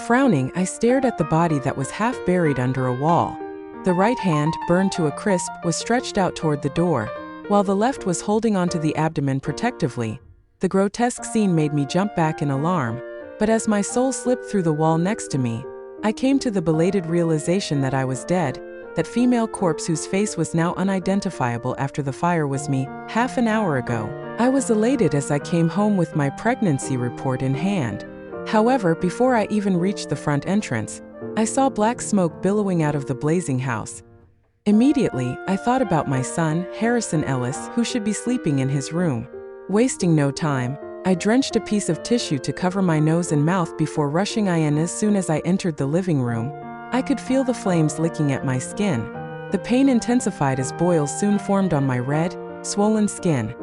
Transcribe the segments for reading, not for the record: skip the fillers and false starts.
Frowning, I stared at the body that was half buried under a wall. The right hand, burned to a crisp, was stretched out toward the door, while the left was holding onto the abdomen protectively. The grotesque scene made me jump back in alarm, but as my soul slipped through the wall next to me, I came to the belated realization that I was dead. That female corpse whose face was now unidentifiable after the fire was me, half an hour ago. I was elated as I came home with my pregnancy report in hand. However, before I even reached the front entrance, I saw black smoke billowing out of the blazing house. Immediately, I thought about my son, Harrison Ellis, who should be sleeping in his room. Wasting no time, I drenched a piece of tissue to cover my nose and mouth before rushing in. As soon as I entered the living room, I could feel the flames licking at my skin. The pain intensified as boils soon formed on my red, swollen skin.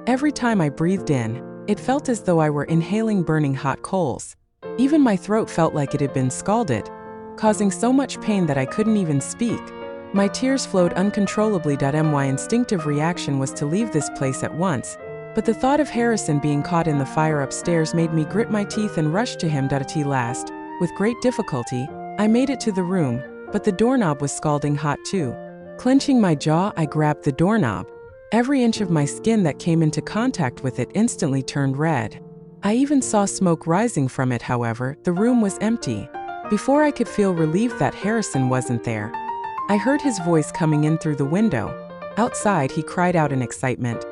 Every time I breathed in, it felt as though I were inhaling burning hot coals. Even my throat felt like it had been scalded, causing so much pain that I couldn't even speak. My tears flowed uncontrollably. My instinctive reaction was to leave this place at once, but the thought of Harrison being caught in the fire upstairs made me grit my teeth and rush to him. At last, with great difficulty, I made it to the room, but the doorknob was scalding hot too. Clenching my jaw, I grabbed the doorknob. Every inch of my skin that came into contact with it instantly turned red. I even saw smoke rising from it. However, the room was empty. Before I could feel relieved that Harrison wasn't there, I heard his voice coming in through the window. Outside, he cried out in excitement,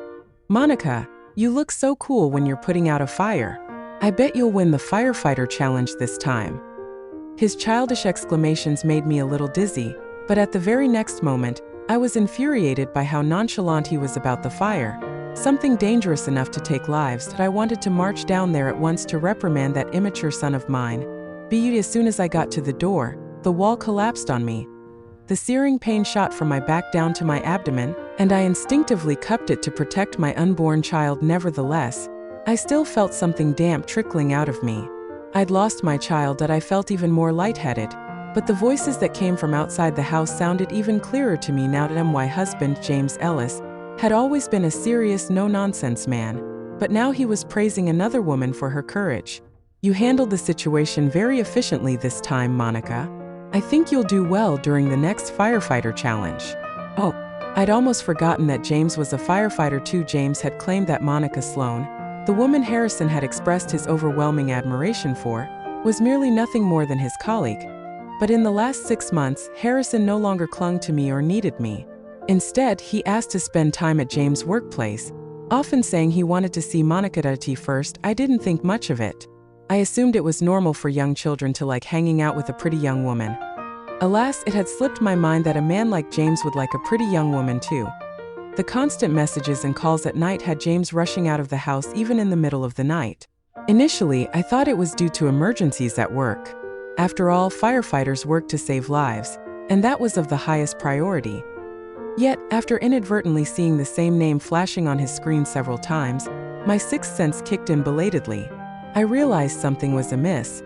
"Monica, you look so cool when you're putting out a fire. I bet you'll win the Firefighter challenge this time." His childish exclamations made me a little dizzy, but at the very next moment, I was infuriated by how nonchalant he was about the fire, something dangerous enough to take lives. That I wanted to march down there at once to reprimand that immature son of mine. As soon as I got to the door, the wall collapsed on me. The searing pain shot from my back down to my abdomen, and I instinctively cupped it to protect my unborn child. Nevertheless, I still felt something damp trickling out of me. I'd lost my child. That I felt even more lightheaded, but the voices that came from outside the house sounded even clearer to me now. My husband, James Ellis, had always been a serious, no-nonsense man, but now he was praising another woman for her courage. "You handled the situation very efficiently this time, Monica. I think you'll do well during the next Firefighter challenge." Oh, I'd almost forgotten that James was a firefighter too. James had claimed that Monica Sloan, the woman Harrison had expressed his overwhelming admiration for, was merely nothing more than his colleague. But in the last 6 months, Harrison no longer clung to me or needed me. Instead, he asked to spend time at James' workplace, often saying he wanted to see Monica. At first, I didn't think much of it. I assumed it was normal for young children to like hanging out with a pretty young woman. Alas, it had slipped my mind that a man like James would like a pretty young woman too. The constant messages and calls at night had James rushing out of the house even in the middle of the night. Initially, I thought it was due to emergencies at work. After all, firefighters work to save lives, and that was of the highest priority. Yet, after inadvertently seeing the same name flashing on his screen several times, my sixth sense kicked in belatedly. I realized something was amiss.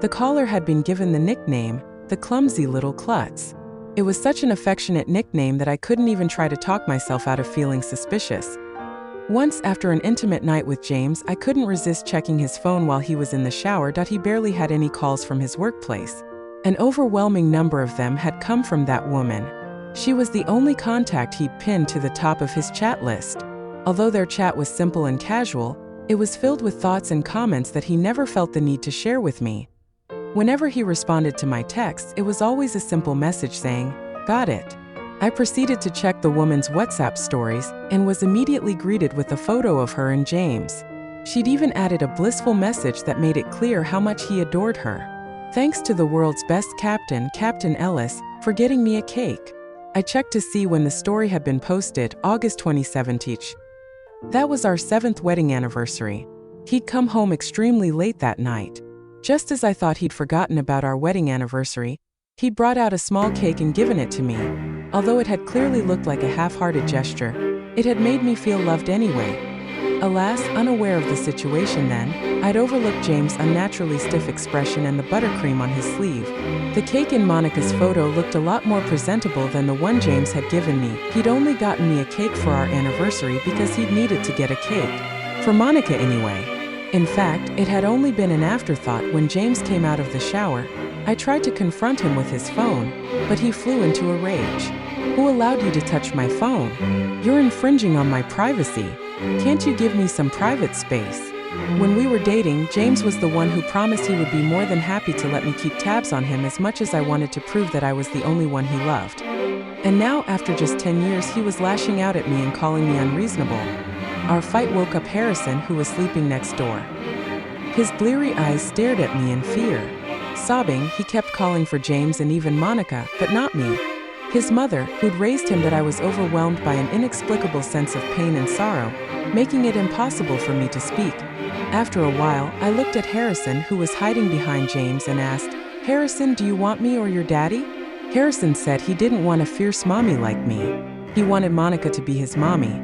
The caller had been given the nickname, the clumsy little klutz. It was such an affectionate nickname that I couldn't even try to talk myself out of feeling suspicious. Once, after an intimate night with James, I couldn't resist checking his phone while he was in the shower. He barely had any calls from his workplace. An overwhelming number of them had come from that woman. She was the only contact he'd pinned to the top of his chat list. Although their chat was simple and casual, it was filled with thoughts and comments that he never felt the need to share with me. Whenever he responded to my texts, it was always a simple message saying, "Got it." I proceeded to check the woman's WhatsApp stories and was immediately greeted with a photo of her and James. She'd even added a blissful message that made it clear how much he adored her. "Thanks to the world's best captain, Captain Ellis, for getting me a cake." I checked to see when the story had been posted, August 27th. That was our 7th wedding anniversary. He'd come home extremely late that night. Just as I thought he'd forgotten about our wedding anniversary, he'd brought out a small cake and given it to me. Although it had clearly looked like a half-hearted gesture, it had made me feel loved anyway. Alas, unaware of the situation then, I'd overlooked James' unnaturally stiff expression and the buttercream on his sleeve. The cake in Monica's photo looked a lot more presentable than the one James had given me. He'd only gotten me a cake for our anniversary because he'd needed to get a cake. For Monica anyway. In fact, it had only been an afterthought when James came out of the shower. I tried to confront him with his phone, but he flew into a rage. "Who allowed you to touch my phone? You're infringing on my privacy. Can't you give me some private space?" When we were dating, James was the one who promised he would be more than happy to let me keep tabs on him as much as I wanted to prove that I was the only one he loved. And now, after just 10 years, he was lashing out at me and calling me unreasonable. Our fight woke up Harrison, who was sleeping next door. His bleary eyes stared at me in fear. Sobbing, he kept calling for James and even Monica, but not me. His mother, who'd raised him, that I was overwhelmed by an inexplicable sense of pain and sorrow, making it impossible for me to speak. After a while, I looked at Harrison, who was hiding behind James, and asked, "Harrison, do you want me or your daddy?" Harrison said he didn't want a fierce mommy like me. He wanted Monica to be his mommy.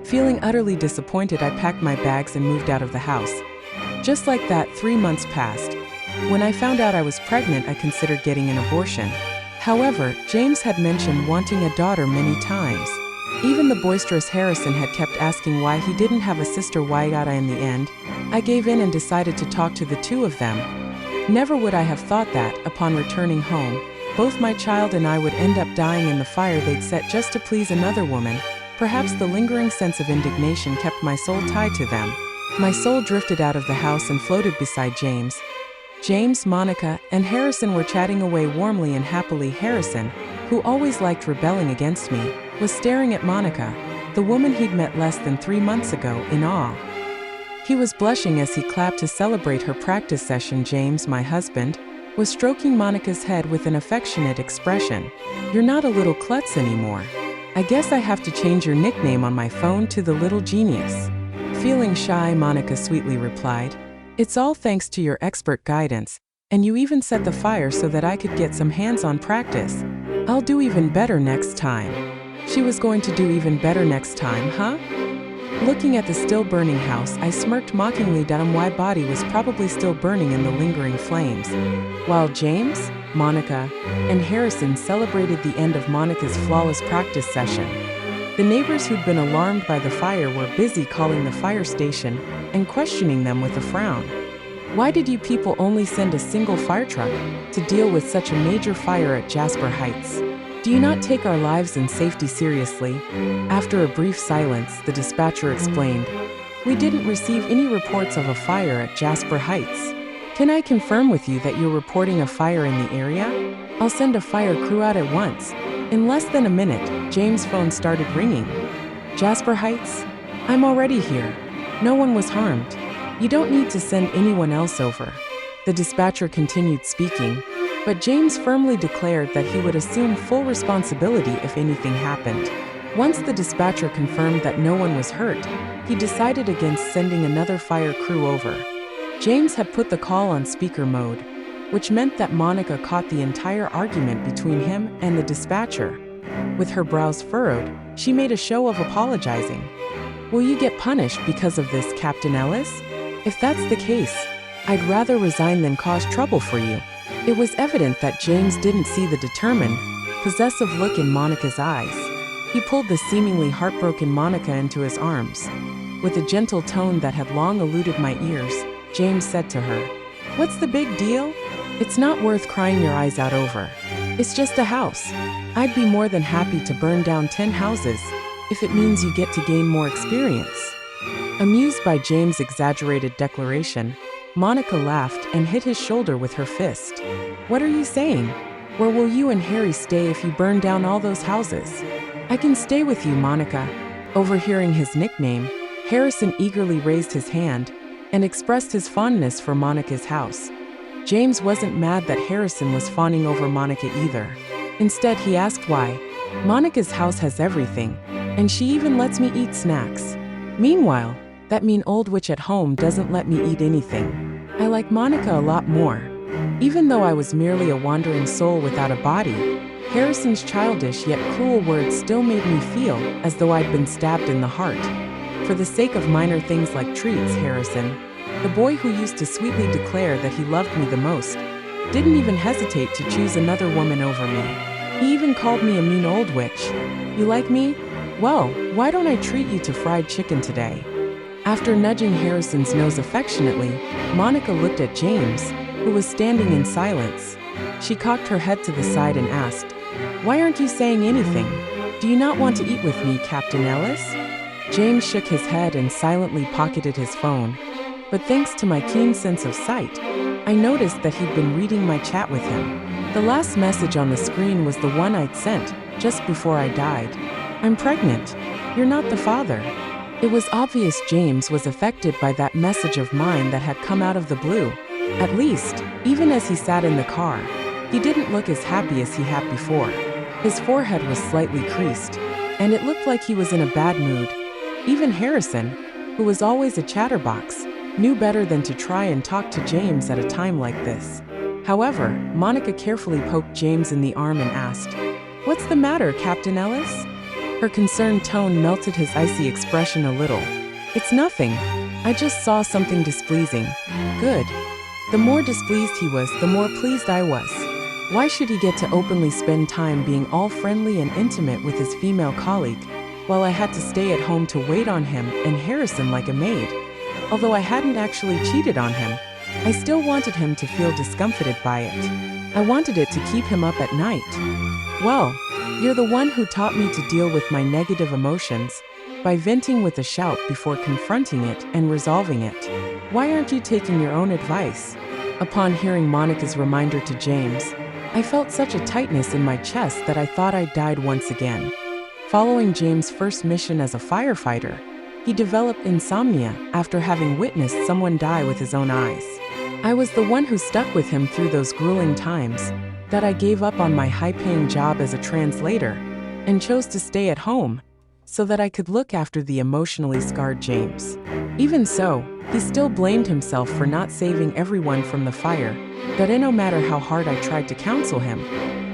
Feeling utterly disappointed, I packed my bags and moved out of the house. Just like that, 3 months passed. When I found out I was pregnant, I considered getting an abortion. However, James had mentioned wanting a daughter many times. Even the boisterous Harrison had kept asking why he didn't have a sister. In the end, I gave in and decided to talk to the two of them. Never would I have thought that, upon returning home, both my child and I would end up dying in the fire they'd set just to please another woman. Perhaps the lingering sense of indignation kept my soul tied to them. My soul drifted out of the house and floated beside James. James, Monica, and Harrison were chatting away warmly and happily. Harrison, who always liked rebelling against me, was staring at Monica, the woman he'd met less than 3 months ago, in awe. He was blushing as he clapped to celebrate her practice session. James, my husband, was stroking Monica's head with an affectionate expression. "You're not a little klutz anymore. I guess I have to change your nickname on my phone to the little genius." Feeling shy, Monica sweetly replied, "It's all thanks to your expert guidance, and you even set the fire so that I could get some hands-on practice. I'll do even better next time." She was going to do even better next time, huh? Looking at the still burning house, I smirked mockingly. My body was probably still burning in the lingering flames. While James, Monica, and Harrison celebrated the end of Monica's flawless practice session. The neighbors who'd been alarmed by the fire were busy calling the fire station and questioning them with a frown. "Why did you people only send a single fire truck to deal with such a major fire at Jasper Heights? Do you not take our lives and safety seriously?" After a brief silence, the dispatcher explained, "We didn't receive any reports of a fire at Jasper Heights. Can I confirm with you that you're reporting a fire in the area? I'll send a fire crew out at once." In less than a minute, James' phone started ringing. "Jasper Heights? I'm already here. No one was harmed. You don't need to send anyone else over." The dispatcher continued speaking, but James firmly declared that he would assume full responsibility if anything happened. Once the dispatcher confirmed that no one was hurt, he decided against sending another fire crew over. James had put the call on speaker mode, which meant that Monica caught the entire argument between him and the dispatcher. With her brows furrowed, she made a show of apologizing. "Will you get punished because of this, Captain Ellis? If that's the case, I'd rather resign than cause trouble for you." It was evident that James didn't see the determined, possessive look in Monica's eyes. He pulled the seemingly heartbroken Monica into his arms. With a gentle tone that had long eluded my ears, James said to her, "What's the big deal? It's not worth crying your eyes out over. It's just a house. I'd be more than happy to burn down 10 houses if it means you get to gain more experience." Amused by James' exaggerated declaration, Monica laughed and hit his shoulder with her fist. "What are you saying? Where will you and Harry stay if you burn down all those houses?" "I can stay with you, Monica." Overhearing his nickname, Harrison eagerly raised his hand and expressed his fondness for Monica's house. James wasn't mad that Harrison was fawning over Monica either. Instead, he asked why. "Monica's house has everything, and she even lets me eat snacks. Meanwhile, that mean old witch at home doesn't let me eat anything. I like Monica a lot more." Even though I was merely a wandering soul without a body, Harrison's childish yet cruel words still made me feel as though I'd been stabbed in the heart. For the sake of minor things like treats, Harrison, the boy who used to sweetly declare that he loved me the most, didn't even hesitate to choose another woman over me. He even called me a mean old witch. "You like me? Well, why don't I treat you to fried chicken today?" After nudging Harrison's nose affectionately, Monica looked at James, who was standing in silence. She cocked her head to the side and asked, "Why aren't you saying anything? Do you not want to eat with me, Captain Ellis?" James shook his head and silently pocketed his phone. But thanks to my keen sense of sight, I noticed that he'd been reading my chat with him. The last message on the screen was the one I'd sent just before I died. "I'm pregnant. You're not the father." It was obvious James was affected by that message of mine that had come out of the blue. At least, even as he sat in the car, he didn't look as happy as he had before. His forehead was slightly creased, and it looked like he was in a bad mood. Even Harrison, who was always a chatterbox, knew better than to try and talk to James at a time like this. However, Monica carefully poked James in the arm and asked, "What's the matter, Captain Ellis?" Her concerned tone melted his icy expression a little. "It's nothing. I just saw something displeasing." "Good." The more displeased he was, the more pleased I was. Why should he get to openly spend time being all friendly and intimate with his female colleague, while I had to stay at home to wait on him and Harrison like a maid? Although I hadn't actually cheated on him, I still wanted him to feel discomfited by it. I wanted it to keep him up at night. "Well, you're the one who taught me to deal with my negative emotions by venting with a shout before confronting it and resolving it. Why aren't you taking your own advice?" Upon hearing Monica's reminder to James, I felt such a tightness in my chest that I thought I'd died once again. Following James' first mission as a firefighter, he developed insomnia after having witnessed someone die with his own eyes. I was the one who stuck with him through those grueling times, that I gave up on my high-paying job as a translator and chose to stay at home so that I could look after the emotionally scarred James. Even so, he still blamed himself for not saving everyone from the fire, that no matter how hard I tried to counsel him,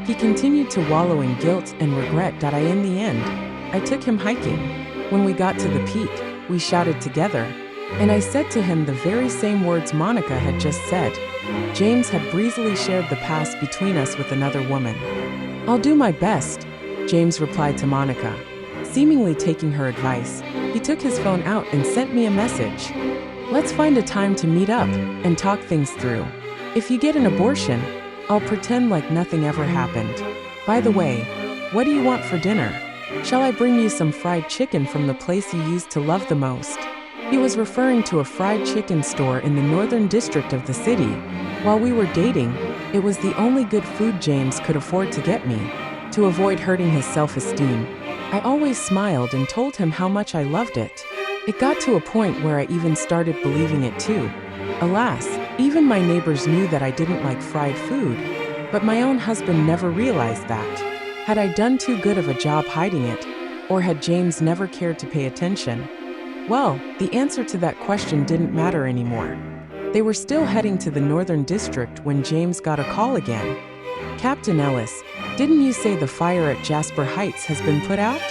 he continued to wallow in guilt and regret that in the end, I took him hiking. When we got to the peak, we shouted together, and I said to him the very same words Monica had just said. James had breezily shared the past between us with another woman. "I'll do my best," James replied to Monica. Seemingly taking her advice, he took his phone out and sent me a message. "Let's find a time to meet up and talk things through. If you get an abortion, I'll pretend like nothing ever happened. By the way, what do you want for dinner? Shall I bring you some fried chicken from the place you used to love the most?" He was referring to a fried chicken store in the northern district of the city. While we were dating, it was the only good food James could afford to get me. To avoid hurting his self-esteem, I always smiled and told him how much I loved it. It got to a point where I even started believing it too. Alas, even my neighbors knew that I didn't like fried food, but my own husband never realized that. Had I done too good of a job hiding it, or had James never cared to pay attention? Well, the answer to that question didn't matter anymore. They were still heading to the Northern District when James got a call again. "Captain Ellis, didn't you say the fire at Jasper Heights has been put out?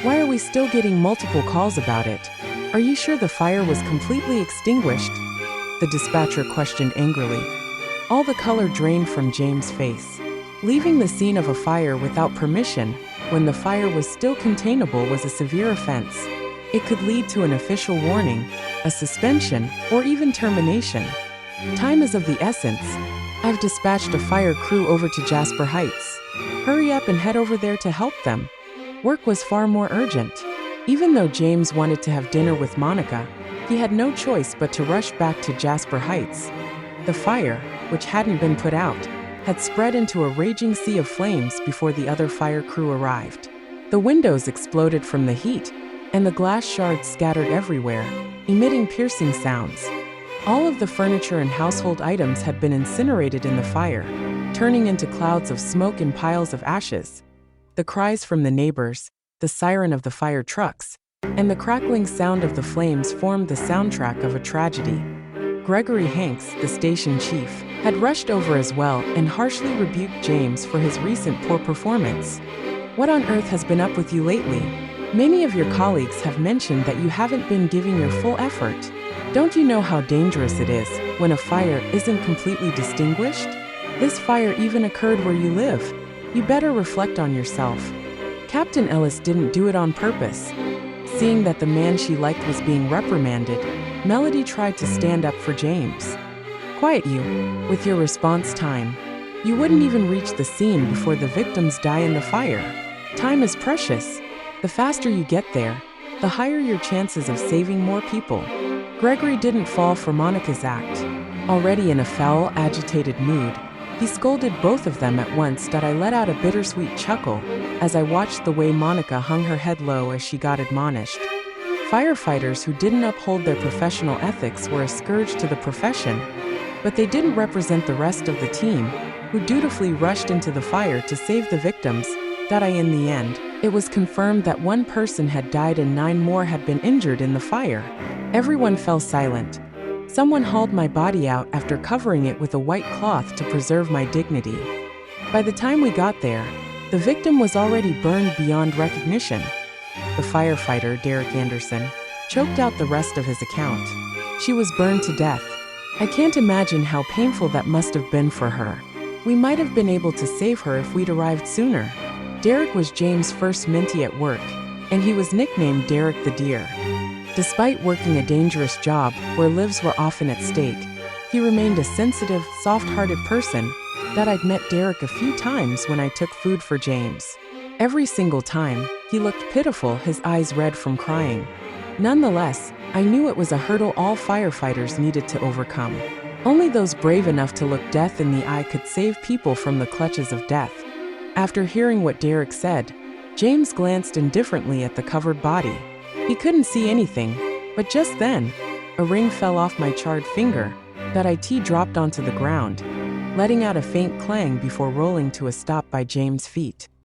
Why are we still getting multiple calls about it? Are you sure the fire was completely extinguished?" The dispatcher questioned angrily. All the color drained from James' face. Leaving the scene of a fire without permission when the fire was still containable was a severe offense. It could lead to an official warning, a suspension, or even termination. Time is of the essence. I've dispatched a fire crew over to Jasper Heights. Hurry up and head over there to help them. Work was far more urgent. Even though James wanted to have dinner with Monica, he had no choice but to rush back to Jasper Heights. The fire, which hadn't been put out, had spread into a raging sea of flames before the other fire crew arrived. The windows exploded from the heat, and the glass shards scattered everywhere, emitting piercing sounds. All of the furniture and household items had been incinerated in the fire, turning into clouds of smoke and piles of ashes. The cries from the neighbors, the siren of the fire trucks, and the crackling sound of the flames formed the soundtrack of a tragedy. Gregory Hanks, the station chief, had rushed over as well and harshly rebuked James for his recent poor performance. "What on earth has been up with you lately? Many of your colleagues have mentioned that you haven't been giving your full effort. Don't you know how dangerous it is when a fire isn't completely distinguished? This fire even occurred where you live. You better reflect on yourself. Captain Ellis didn't do it on purpose." Seeing that the man she liked was being reprimanded, Melody tried to stand up for James. Quiet you, with your response time. You wouldn't even reach the scene before the victims die in the fire. Time is precious. The faster you get there, the higher your chances of saving more people. Gregory didn't fall for Monica's act. Already in a foul, agitated mood, he scolded both of them at once. I let out a bittersweet chuckle as I watched the way Monica hung her head low as she got admonished. Firefighters who didn't uphold their professional ethics were a scourge to the profession, but they didn't represent the rest of the team, who dutifully rushed into the fire to save the victims. In the end, it was confirmed that one person had died and 9 more had been injured in the fire. Everyone fell silent. Someone hauled my body out after covering it with a white cloth to preserve my dignity. By the time we got there, the victim was already burned beyond recognition. The firefighter, Derek Anderson, choked out the rest of his account. She was burned to death. I can't imagine how painful that must have been for her. We might have been able to save her if we'd arrived sooner. Derek was James' first mentee at work, and he was nicknamed Derek the Deer. Despite working a dangerous job where lives were often at stake, he remained a sensitive, soft-hearted person. I'd met Derek a few times when I took food for James. Every single time, he looked pitiful, his eyes red from crying. Nonetheless, I knew it was a hurdle all firefighters needed to overcome. Only those brave enough to look death in the eye could save people from the clutches of death. After hearing what Derek said, James glanced indifferently at the covered body. He couldn't see anything, but just then, a ring fell off my charred finger. It dropped onto the ground, letting out a faint clang before rolling to a stop by James' feet.